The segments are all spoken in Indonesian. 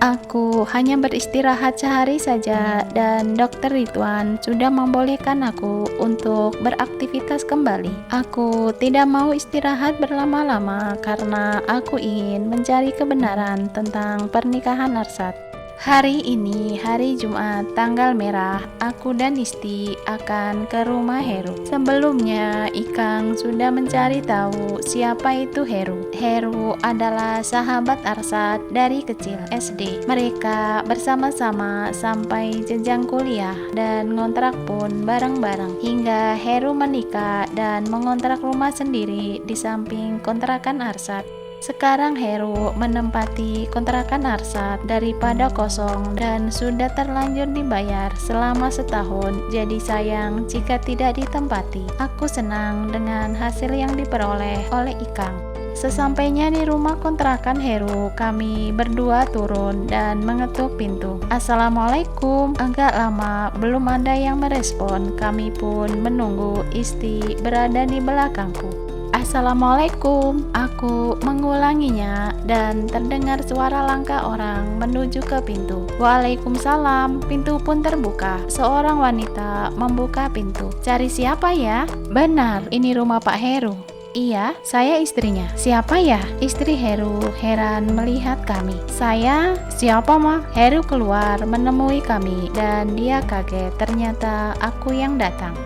Aku hanya beristirahat sehari saja dan Dokter Ridwan sudah membolehkan aku untuk beraktivitas kembali. Aku tidak mau istirahat berlama-lama karena aku ingin mencari kebenaran tentang pernikahan Arsad. Hari ini, hari Jumat, tanggal merah, aku dan Isti akan ke rumah Heru. Sebelumnya, Ikang sudah mencari tahu siapa itu Heru. Heru adalah sahabat Arsad dari kecil, SD. Mereka bersama-sama sampai jenjang kuliah dan ngontrak pun bareng-bareng. Hingga Heru menikah dan mengontrak rumah sendiri di samping kontrakan Arsad. Sekarang Heru menempati kontrakan Arsad daripada kosong dan sudah terlanjur dibayar selama setahun, jadi sayang jika tidak ditempati. Aku senang dengan hasil yang diperoleh oleh Ikang. Sesampainya di rumah kontrakan Heru, kami berdua turun dan mengetuk pintu. Assalamualaikum. Agak lama belum ada yang merespon. Kami pun menunggu. Isti berada di belakangku. Assalamualaikum. Aku mengulanginya dan terdengar suara langkah orang menuju ke pintu. Waalaikumsalam. Pintu pun terbuka. Seorang wanita membuka pintu. Cari siapa ya? Benar, ini rumah Pak Heru. Iya, saya istrinya. Siapa ya? Istri Heru heran melihat kami. Saya? Siapa mah? Heru keluar menemui kami dan dia kaget. Ternyata aku yang datang.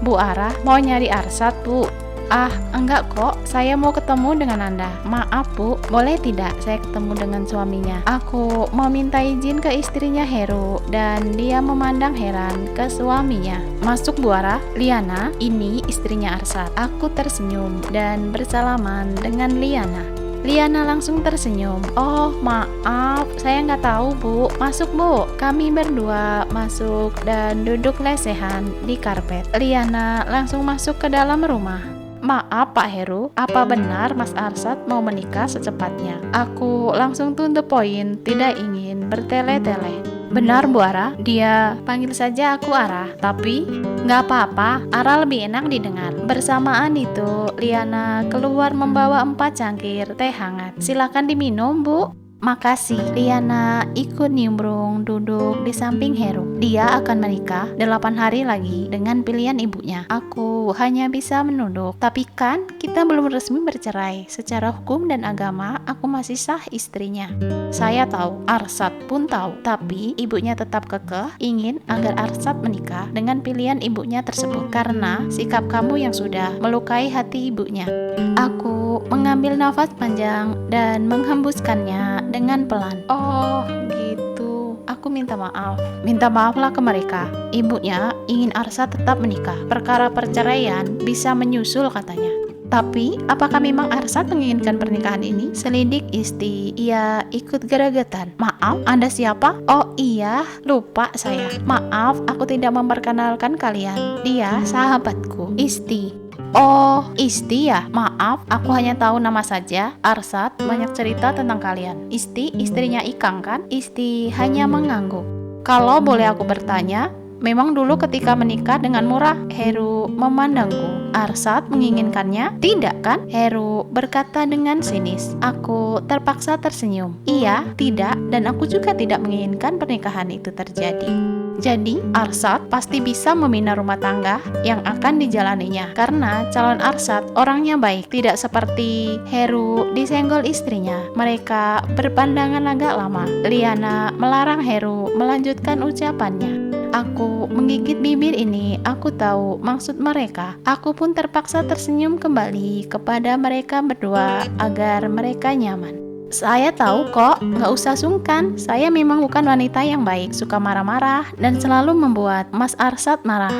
Bu Ara, mau nyari Arsad, Bu? Ah, enggak kok, saya mau ketemu dengan Anda. Maaf Bu, boleh tidak saya ketemu dengan suaminya? Aku mau minta izin ke istrinya Heru dan dia memandang heran ke suaminya. Masuk Bu Ara. Liana, ini istrinya Arsad. Aku tersenyum dan bersalaman dengan Liana. Liana langsung tersenyum. Oh maaf, saya nggak tahu Bu. Masuk Bu. Kami berdua masuk dan duduk lesehan di karpet. Liana langsung masuk ke dalam rumah. Maaf Pak Heru, apa benar Mas Arsad mau menikah secepatnya? Aku langsung to the point, tidak ingin bertele-tele. Benar Bu Ara, dia panggil saja aku Ara. Tapi nggak apa-apa, Ara lebih enak didengar. Bersamaan itu, Liana keluar membawa 4 cangkir teh hangat. Silakan diminum Bu. Makasih. Liana ikut nimbrung duduk di samping Heru. Dia akan menikah 8 hari lagi dengan pilihan ibunya. Aku hanya bisa menunduk. Tapi kan kita belum resmi bercerai. Secara hukum dan agama aku masih sah istrinya. Saya tahu, Arsad pun tahu. Tapi ibunya tetap kekeh ingin agar Arsad menikah dengan pilihan ibunya tersebut. Karena sikap kamu yang sudah melukai hati ibunya. Aku mengambil nafas panjang dan menghembuskannya dengan pelan. Oh gitu, aku minta maaf. Minta maaflah ke mereka. Ibunya ingin Arsad tetap menikah. Perkara perceraian bisa menyusul katanya. Tapi, apakah memang Arsad menginginkan pernikahan ini? Selidik Isti. Ia ikut geregetan. Maaf, Anda siapa? Oh iya, lupa saya. Maaf, aku tidak memperkenalkan kalian. Dia sahabatku, Isti. Oh, Isti ya? Maaf, aku hanya tahu nama saja. Arsad banyak cerita tentang kalian. Isti, istrinya Ikang kan? Isti hanya mengangguk. Kalau boleh aku bertanya, memang dulu ketika menikah dengan Murah, Heru memandangku. Arsad menginginkannya? Tidak kan? Heru berkata dengan sinis. Aku terpaksa tersenyum. Iya, tidak, dan aku juga tidak menginginkan pernikahan itu terjadi. Jadi, Arsad pasti bisa membina rumah tangga yang akan dijalaninya. Karena calon Arsad orangnya baik, tidak seperti Heru disenggol istrinya. Mereka berpandangan agak lama. Liana melarang Heru melanjutkan ucapannya. Aku menggigit bibir ini, aku tahu maksud mereka. Aku pun terpaksa tersenyum kembali kepada mereka berdua agar mereka nyaman. Saya tahu kok, nggak usah sungkan. Saya memang bukan wanita yang baik, suka marah-marah dan selalu membuat Mas Arsad marah.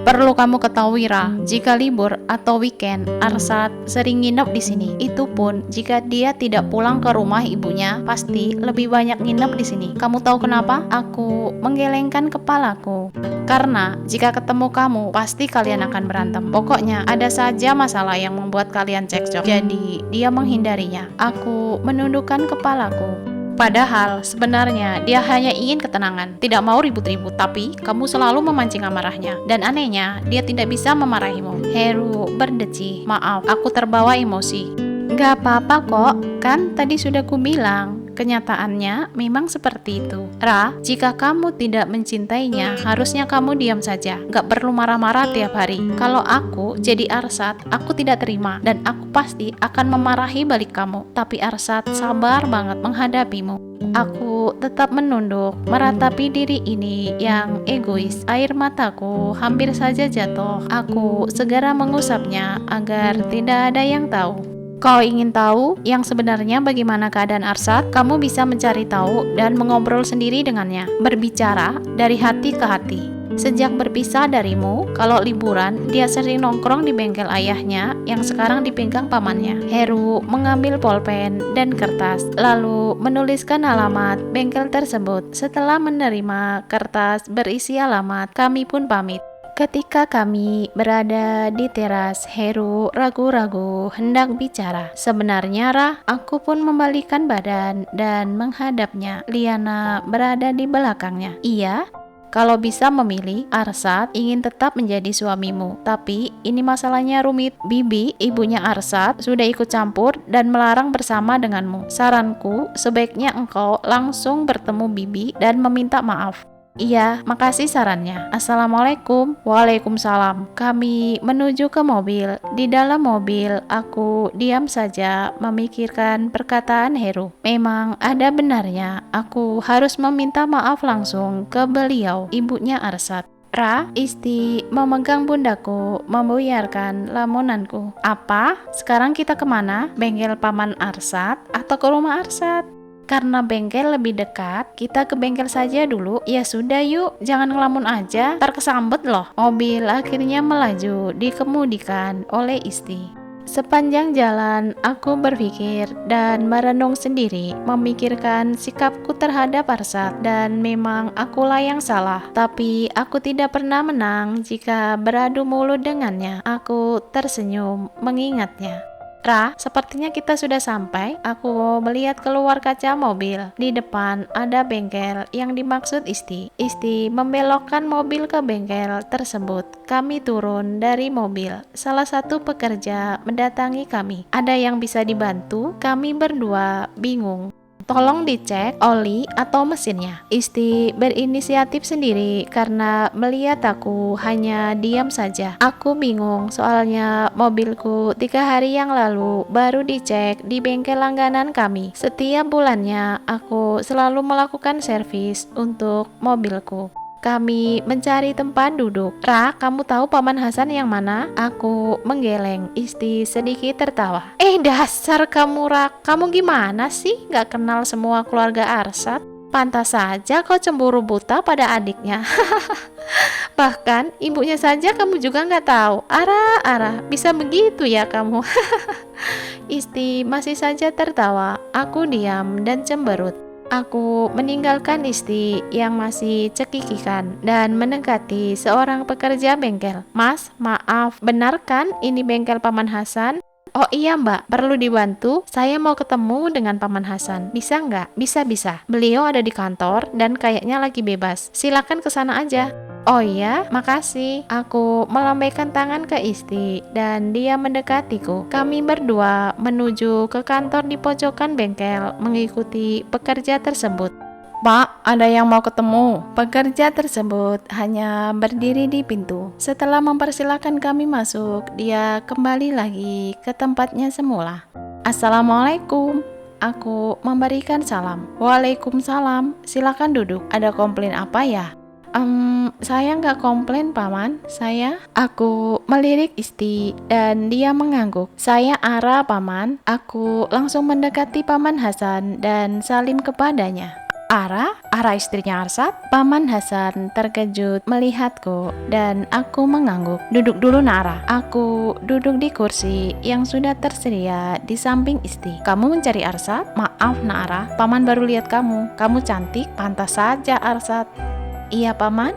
Perlu kamu ketahui Ra, jika libur atau weekend, Arsad sering nginep di sini. Itu pun jika dia tidak pulang ke rumah ibunya, pasti lebih banyak nginep di sini. Kamu tahu kenapa? Aku menggelengkan kepalaku. Karena jika ketemu kamu, pasti kalian akan berantem. Pokoknya ada saja masalah yang membuat kalian cekcok. Jadi dia menghindarinya. Aku menundukkan kepalaku. Padahal sebenarnya dia hanya ingin ketenangan, tidak mau ribut-ribut, tapi kamu selalu memancing amarahnya. Dan anehnya, dia tidak bisa memarahimu. Heru berdecih, maaf, aku terbawa emosi. Gak apa-apa kok, kan tadi sudah ku bilang, kenyataannya memang seperti itu. Ra, jika kamu tidak mencintainya, harusnya kamu diam saja. Gak perlu marah-marah tiap hari. Kalau aku jadi Arsad, aku tidak terima dan aku pasti akan memarahi balik kamu. Tapi Arsad sabar banget menghadapimu. Aku tetap menunduk, meratapi diri ini yang egois. Air mataku hampir saja jatuh. Aku segera mengusapnya agar tidak ada yang tahu. Kau ingin tahu yang sebenarnya bagaimana keadaan Arsad? Kamu bisa mencari tahu dan mengobrol sendiri dengannya. Berbicara dari hati ke hati. Sejak berpisah darimu, kalau liburan, dia sering nongkrong di bengkel ayahnya yang sekarang dipegang pamannya. Heru mengambil pulpen dan kertas, lalu menuliskan alamat bengkel tersebut. Setelah menerima kertas berisi alamat, kami pun pamit. Ketika kami berada di teras, Heru ragu-ragu hendak bicara. Sebenarnya, Rah, aku pun membalikan badan dan menghadapnya. Liana berada di belakangnya. Iya, kalau bisa memilih, Arsad ingin tetap menjadi suamimu. Tapi ini masalahnya rumit. Bibi, ibunya Arsad, sudah ikut campur dan melarang bersama denganmu. Saranku, sebaiknya engkau langsung bertemu Bibi dan meminta maaf. Iya, makasih sarannya. Assalamualaikum. Waalaikumsalam. Kami menuju ke mobil. Di dalam mobil, aku diam saja memikirkan perkataan Heru. Memang ada benarnya, aku harus meminta maaf langsung ke beliau, ibunya Arsad. Ra, Isti memegang pundaku, membuyarkan lamunanku. Apa? Sekarang kita kemana? Bengkel paman Arsad atau ke rumah Arsad? Karena bengkel lebih dekat, kita ke bengkel saja dulu. Ya sudah yuk, jangan ngelamun aja, ntar kesambet loh. Mobil akhirnya melaju, dikemudikan oleh Isti. Sepanjang jalan, aku berpikir dan merenung sendiri, memikirkan sikapku terhadap Arsad, dan memang akulah yang salah. Tapi aku tidak pernah menang jika beradu mulut dengannya. Aku tersenyum mengingatnya. Ra, sepertinya kita sudah sampai. Aku melihat keluar kaca mobil. Di depan ada bengkel yang dimaksud Isti. Isti membelokkan mobil ke bengkel tersebut. Kami turun dari mobil. Salah satu pekerja mendatangi kami. Ada yang bisa dibantu? Kami berdua bingung. Tolong dicek oli atau mesinnya. Isti berinisiatif sendiri karena melihat aku hanya diam saja. Aku bingung soalnya mobilku 3 hari yang lalu baru dicek di bengkel langganan kami. Setiap bulannya aku selalu melakukan servis untuk mobilku. Kami mencari tempat duduk. Ra, kamu tahu Paman Hasan yang mana? Aku menggeleng. Isti sedikit tertawa. Dasar kamu, Ra. Kamu gimana sih? Gak kenal semua keluarga Arsad? Pantas saja kau cemburu buta pada adiknya. Bahkan ibunya saja kamu juga gak tahu. Ara, bisa begitu ya kamu? Isti masih saja tertawa. Aku diam dan cemberut. Aku meninggalkan Isti yang masih cekikikan dan mendekati seorang pekerja bengkel. Mas, maaf, benar kan ini bengkel Paman Hasan? Oh iya mbak, perlu dibantu? Saya mau ketemu dengan Paman Hasan. Bisa nggak? Bisa. Beliau ada di kantor dan kayaknya lagi bebas. Silakan ke sana aja. Oh iya, makasih. Aku melambaikan tangan ke Isti dan dia mendekatiku. Kami berdua menuju ke kantor di pojokan bengkel mengikuti pekerja tersebut. Pak, ada yang mau ketemu. Pekerja tersebut hanya berdiri di pintu. Setelah mempersilahkan kami masuk, dia kembali lagi ke tempatnya semula. Assalamualaikum. Aku memberikan salam. Waalaikumsalam. Silakan duduk. Ada komplain apa ya? Saya nggak komplain paman. Aku melirik Isti dan dia mengangguk. Saya Ara paman. Aku langsung mendekati Paman Hasan dan salim kepadanya. Ara istrinya Arsad? Paman Hasan terkejut melihatku dan aku mengangguk. Duduk dulu Nara. Aku duduk di kursi yang sudah tersedia di samping Isti. Kamu mencari Arsad? Maaf Nara, paman baru lihat kamu. Kamu cantik, pantas saja Arsad. Iya paman.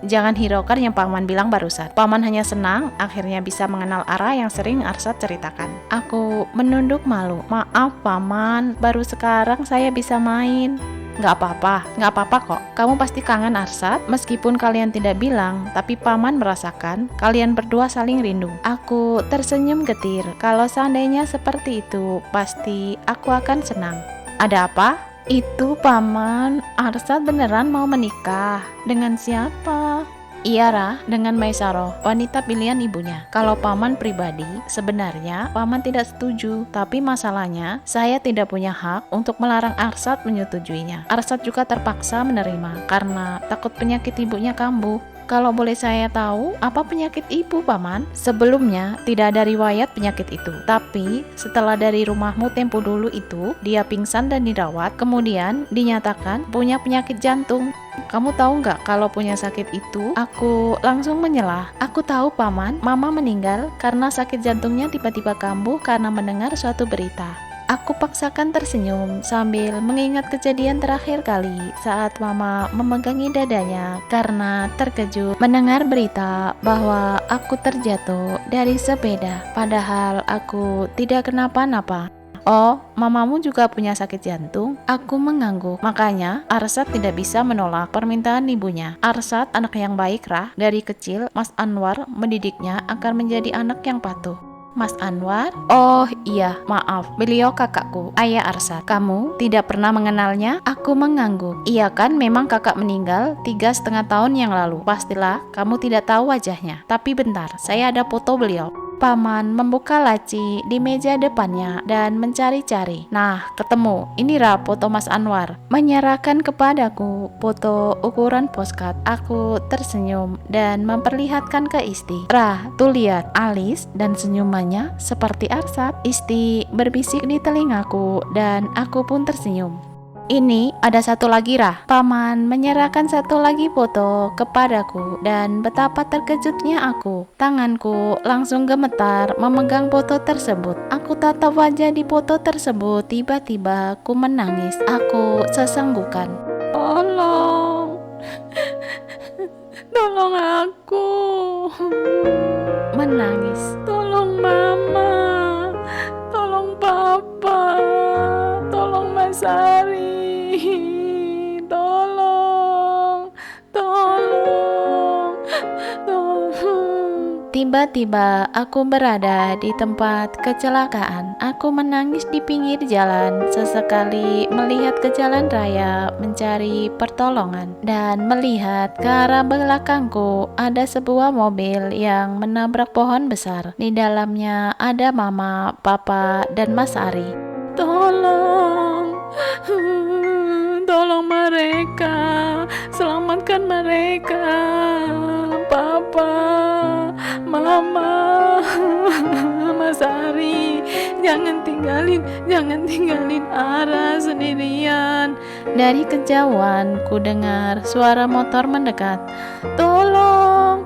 Jangan hiraukan yang paman bilang barusan. Paman hanya senang akhirnya bisa mengenal Ara yang sering Arsad ceritakan. Aku menunduk malu. Maaf paman, baru sekarang saya bisa main. Gak apa-apa kok. Kamu pasti kangen Arsad. Meskipun kalian tidak bilang, tapi paman merasakan kalian berdua saling rindu. Aku tersenyum getir. Kalau seandainya seperti itu, pasti aku akan senang. Ada apa? Itu Paman, Arsad beneran mau menikah. Dengan siapa? Iya Rah, dengan Maisaro, wanita pilihan ibunya. Kalau Paman pribadi, sebenarnya Paman tidak setuju. Tapi masalahnya, saya tidak punya hak untuk melarang Arsad menyetujuinya. Arsad juga terpaksa menerima, karena takut penyakit ibunya kambuh. Kalau boleh saya tahu, apa penyakit ibu Paman? Sebelumnya, tidak ada riwayat penyakit itu. Tapi, setelah dari rumahmu tempo dulu itu, dia pingsan dan dirawat, kemudian dinyatakan punya penyakit jantung. Kamu tahu nggak kalau punya sakit itu? Aku langsung menyelah. Aku tahu Paman, Mama meninggal karena sakit jantungnya tiba-tiba kambuh karena mendengar suatu berita. Aku paksakan tersenyum sambil mengingat kejadian terakhir kali saat Mama memegangi dadanya karena terkejut mendengar berita bahwa aku terjatuh dari sepeda, padahal aku tidak kenapa-napa. Oh, mamamu juga punya sakit jantung? Aku mengangguk. Makanya, Arsad tidak bisa menolak permintaan ibunya. Arsad anak yang baik, Rah. Dari kecil, Mas Anwar mendidiknya agar menjadi anak yang patuh. Mas Anwar? Oh iya, maaf. Beliau kakakku, ayah Arsad. Kamu tidak pernah mengenalnya? Aku mengangguk. Iya kan, memang kakak meninggal 3,5 tahun yang lalu. Pastilah kamu tidak tahu wajahnya. Tapi bentar, saya ada foto beliau. Paman membuka laci di meja depannya dan mencari-cari. Nah, ketemu. Ini Rah foto Mas Anwar. Menyerahkan kepadaku foto ukuran postcard. Aku tersenyum dan memperlihatkan ke Isti. Rah, tuh lihat, alis dan senyumannya seperti Arsad. Isti berbisik di telingaku dan aku pun tersenyum. Ini ada satu lagi Rah. Paman menyerahkan satu lagi foto kepadaku dan betapa terkejutnya aku. Tanganku langsung gemetar memegang foto tersebut. Aku tatap wajah di foto tersebut. Tiba-tiba aku menangis. Aku sesenggukan. Tolong. Tolong aku. Menangis. Tolong Mama. Tolong Papa. Tolong Mas Ari. Tolong. Tiba-tiba aku berada di tempat kecelakaan. Aku menangis di pinggir jalan, sesekali melihat ke jalan raya mencari pertolongan dan melihat ke arah belakangku ada sebuah mobil yang menabrak pohon besar. Di dalamnya ada Mama, Papa, dan Mas Ari. Tolong. Tolong mereka, selamatkan mereka, Papa, Mama, Mas Ari, jangan tinggalin Ara sendirian. Dari kejauhan ku dengar suara motor mendekat. Tolong.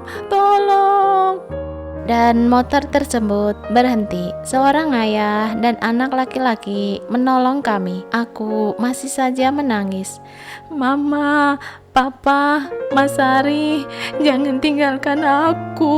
Dan motor tersebut berhenti. Seorang ayah dan anak laki-laki menolong kami. Aku masih saja menangis. Mama, Papa, Mas Ari, jangan tinggalkan aku.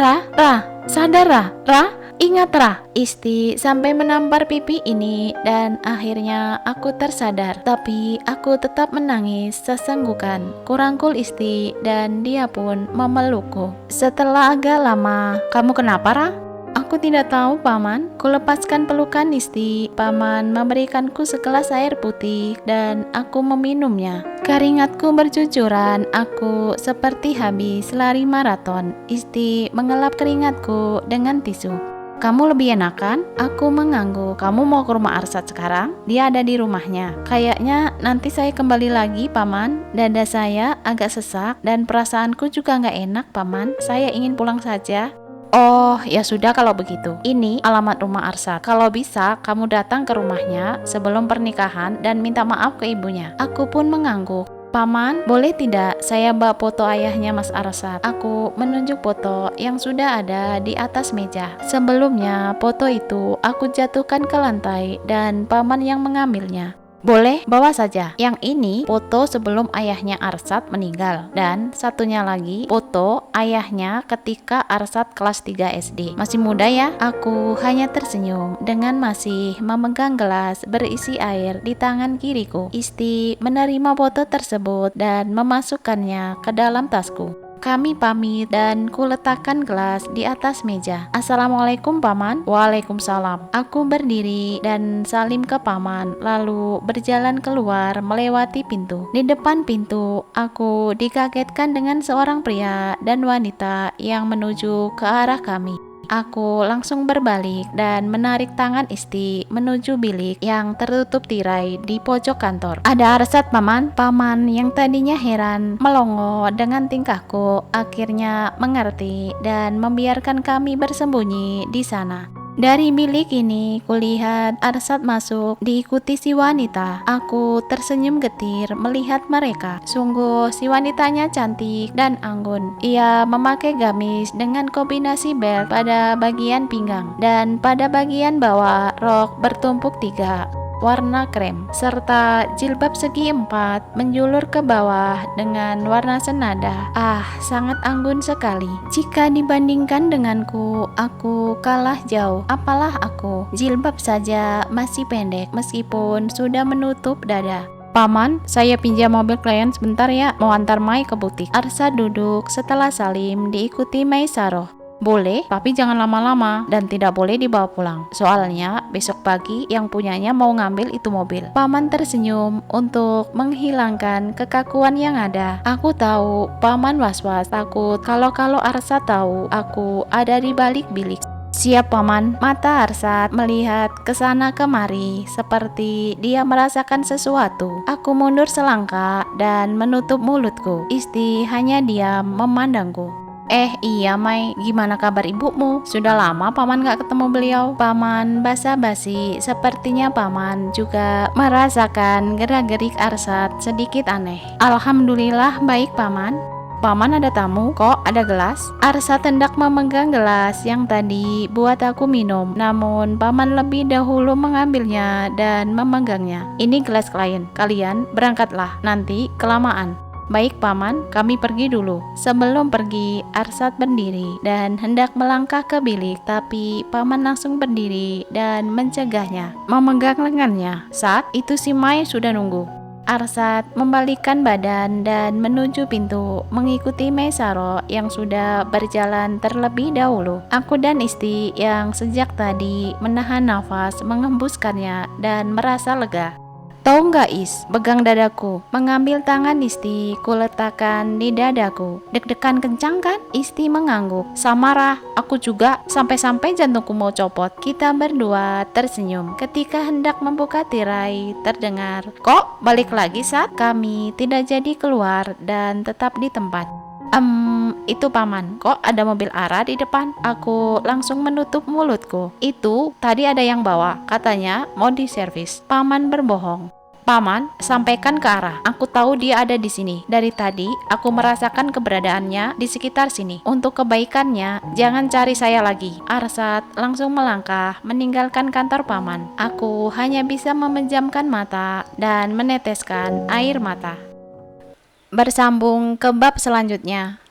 Rah, sadar Rah. Ingat Rah, Isti sampai menampar pipi ini dan akhirnya aku tersadar. Tapi aku tetap menangis sesenggukan. Kurangkul Isti dan dia pun memelukku. Setelah agak lama, kamu kenapa Rah? Aku tidak tahu Paman. Kulepaskan pelukan Isti. Paman memberikanku segelas air putih dan aku meminumnya. Keringatku bercucuran. Aku seperti habis lari maraton. Isti mengelap keringatku dengan tisu. Kamu lebih enakan? Aku mengangguk. Kamu mau ke rumah Arsad sekarang? Dia ada di rumahnya. Kayaknya nanti saya kembali lagi, Paman. Dada saya agak sesak dan perasaanku juga nggak enak, Paman. Saya ingin pulang saja. Oh, ya sudah kalau begitu. Ini alamat rumah Arsad. Kalau bisa, kamu datang ke rumahnya sebelum pernikahan dan minta maaf ke ibunya. Aku pun mengangguk. Paman, boleh tidak saya bawa foto ayahnya Mas Arsad? Aku menunjuk foto yang sudah ada di atas meja. Sebelumnya, foto itu aku jatuhkan ke lantai dan Paman yang mengambilnya. Boleh, bawa saja. Yang ini foto sebelum ayahnya Arsad meninggal. Dan satunya lagi foto ayahnya ketika Arsad kelas 3 SD. Masih muda ya? Aku hanya tersenyum dengan masih memegang gelas berisi air di tangan kiriku. Isti menerima foto tersebut dan memasukkannya ke dalam tasku. Kami pamit dan kuletakkan gelas di atas meja. Assalamualaikum paman. Waalaikumsalam. Aku berdiri dan salim ke paman, lalu berjalan keluar melewati pintu. Di depan pintu, aku dikagetkan dengan seorang pria dan wanita yang menuju ke arah kami. Aku langsung berbalik dan menarik tangan Isti menuju bilik yang tertutup tirai di pojok kantor. Ada Arsat paman. Paman yang tadinya heran melongo dengan tingkahku akhirnya mengerti dan membiarkan kami bersembunyi di sana. Dari bilik ini, kulihat Arsat masuk diikuti si wanita. Aku tersenyum getir melihat mereka. Sungguh si wanitanya cantik dan anggun. Ia memakai gamis dengan kombinasi belt pada bagian pinggang dan pada bagian bawah rok bertumpuk 3 warna krem, serta jilbab segi 4 menjulur ke bawah dengan warna senada. Sangat anggun sekali. Jika dibandingkan denganku, aku kalah jauh. Apalah aku, jilbab saja masih pendek meskipun sudah menutup dada. Paman, saya pinjam mobil klien sebentar ya, mau antar Mai ke butik. Arsa duduk setelah Salim diikuti Mai Saroh. Boleh, tapi jangan lama-lama dan tidak boleh dibawa pulang. Soalnya besok pagi yang punyanya mau ngambil itu mobil. Paman tersenyum untuk menghilangkan kekakuan yang ada. Aku tahu paman was-was takut kalau Arsa tahu aku ada di balik bilik. Siap paman. Mata Arsat melihat kesana kemari seperti dia merasakan sesuatu. Aku mundur selangkah dan menutup mulutku. Isti hanya diam memandangku. Iya Mai, gimana kabar ibumu? Sudah lama paman gak ketemu beliau. Paman basa-basi, sepertinya paman juga merasakan gerak-gerik Arsat sedikit aneh. Alhamdulillah baik paman. Paman ada tamu, kok ada gelas? Arsat hendak memegang gelas yang tadi buat aku minum, namun paman lebih dahulu mengambilnya dan memegangnya. Ini gelas klien, kalian berangkatlah, nanti kelamaan. Baik paman, kami pergi dulu. Sebelum pergi, Arsat berdiri dan hendak melangkah ke bilik, tapi paman langsung berdiri dan mencegahnya, memegang lengannya. Saat itu si Mai sudah nunggu. Arsat membalikkan badan dan menuju pintu, mengikuti Mai Saro yang sudah berjalan terlebih dahulu. Aku dan Isti yang sejak tadi menahan nafas mengembuskannya dan merasa lega. Tahu nggak Is, pegang dadaku. Mengambil tangan Isti, kuletakkan di dadaku. Deg-degan kencang kan? Isti mengangguk. Samarah, aku juga, sampai-sampai jantungku mau copot. Kita berdua tersenyum. Ketika hendak membuka tirai, terdengar, kok balik lagi Sat? Kami tidak jadi keluar dan tetap di tempat. Itu paman, kok ada mobil Ara di depan? Aku langsung menutup mulutku. Itu tadi ada yang bawa, katanya mau diservis. Paman berbohong. Paman, sampaikan ke Ara. Aku tahu dia ada di sini. Dari tadi, aku merasakan keberadaannya di sekitar sini. Untuk kebaikannya, jangan cari saya lagi. Arsat langsung melangkah, meninggalkan kantor paman. Aku hanya bisa memejamkan mata dan meneteskan air mata. Bersambung ke bab selanjutnya.